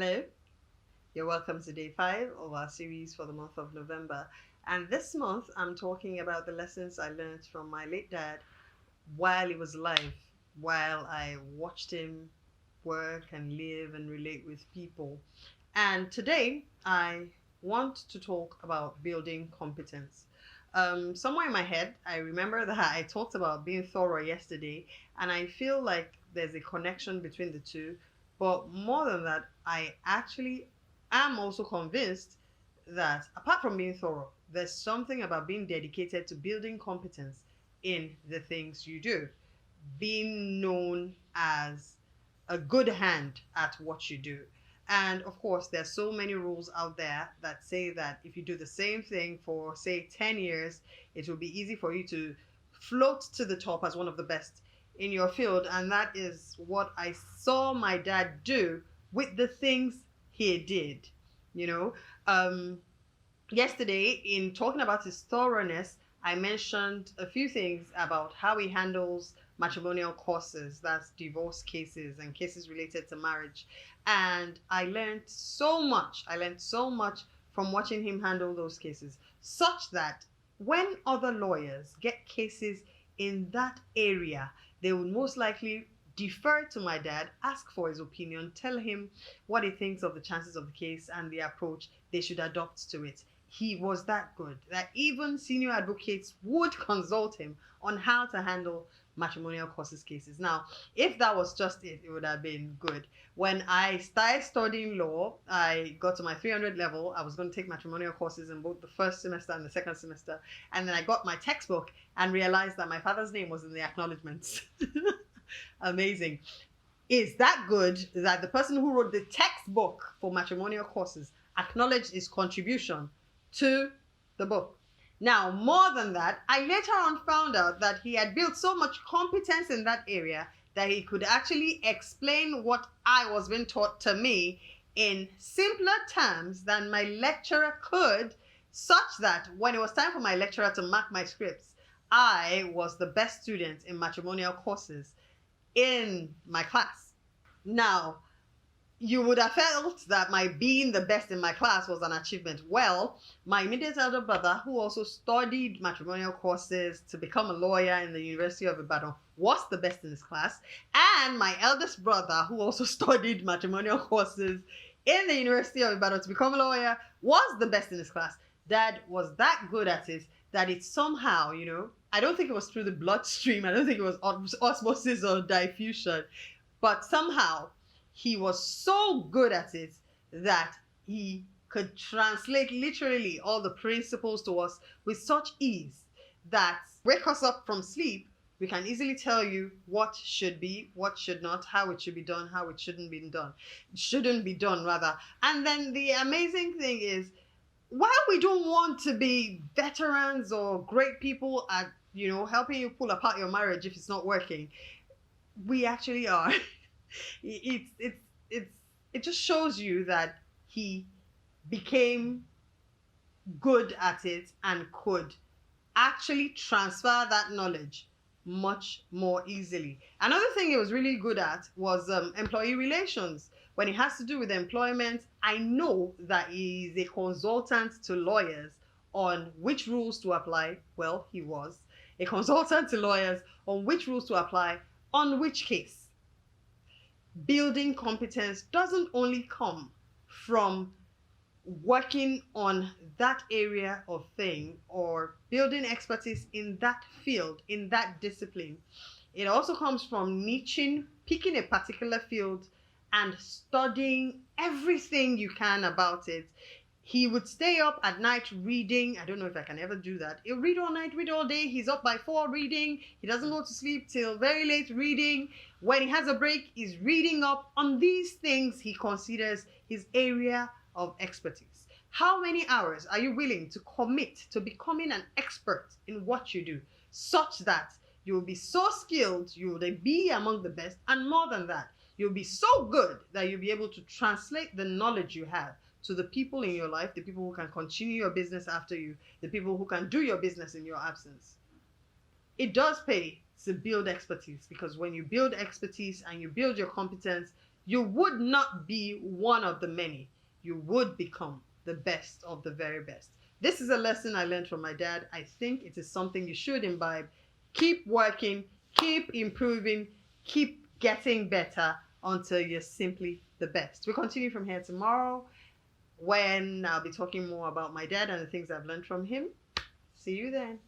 Hello, you're welcome to day 5 of our series for the month of November. And this month, I'm talking about the lessons I learned from my late dad while he was alive, while I watched him work and live and relate with people. And today, I want to talk about building competence. Somewhere in my head, I remember that I talked about being thorough yesterday, and I feel like there's a connection between the two. But more than that, I actually am also convinced that apart from being thorough, there's something about being dedicated to building competence in the things you do, being known as a good hand at what you do. And of course, there's so many rules out there that say that if you do the same thing for, say, 10 years, it will be easy for you to float to the top as one of the best in your field. And that is what I saw my dad do with the things he did. You know, yesterday, in talking about his thoroughness, I mentioned a few things about how he handles matrimonial causes, that's divorce cases and cases related to marriage. And I learned so much. I learned so much from watching him handle those cases, such that when other lawyers get cases in that area, they would most likely defer to my dad, ask for his opinion, tell him what he thinks of the chances of the case and the approach they should adopt to it. He was that good that even senior advocates would consult him on how to handle matrimonial causes cases. Now, if that was just it, it would have been good. When I started studying law, I got to my 300 level. I was going to take matrimonial courses in both the first semester and the second semester. And then I got my textbook and realized that my father's name was in the acknowledgements. Amazing. Is that good that the person who wrote the textbook for matrimonial courses acknowledged his contribution to the book? Now, more than that, I later on found out that he had built so much competence in that area that he could actually explain what I was being taught to me in simpler terms than my lecturer could, such that when it was time for my lecturer to mark my scripts, I was the best student in matrimonial courses in my class. Now, you would have felt that my being the best in my class was an achievement. Well, my immediate elder brother, who also studied matrimonial courses to become a lawyer in the University of Ibadan, was the best in his class. And my eldest brother, who also studied matrimonial courses in the University of Ibadan to become a lawyer, was the best in his class. Dad was that good at it that it somehow, I don't think it was through the bloodstream. I don't think it was osmosis or diffusion, but somehow he was so good at it that he could translate literally all the principles to us with such ease that wake us up from sleep, we can easily tell you what should be, what should not, how it should be done, how it shouldn't be done rather. And then the amazing thing is, while we don't want to be veterans or great people at, helping you pull apart your marriage if it's not working, we actually are. It just shows you that he became good at it and could actually transfer that knowledge much more easily. Another thing he was really good at was employee relations. When it has to do with employment, I know that he is a consultant to lawyers on which rules to apply. Well, he was a consultant to lawyers on which rules to apply on which case. Building competence doesn't only come from working on that area of thing or building expertise in that field, in that discipline. It also comes from niching, picking a particular field and studying everything you can about it. He would stay up at night reading. I don't know if I can ever do that. He'll read all night, read all day. He's up by 4 reading. He doesn't go to sleep till very late reading. When he has a break, he's reading up on these things he considers his area of expertise. How many hours are you willing to commit to becoming an expert in what you do, such that you will be so skilled, you will be among the best, and more than that, you'll be so good that you'll be able to translate the knowledge you have to the people in your life, the people who can continue your business after you, the people who can do your business in your absence. It does pay to build expertise, because when you build expertise and you build your competence, you would not be one of the many. You would become the best of the very best. This is a lesson I learned from my dad. I think it is something you should imbibe. Keep working, keep improving, keep getting better until you're simply the best. We'll continue from here tomorrow when I'll be talking more about my dad and the things I've learned from him. See you then.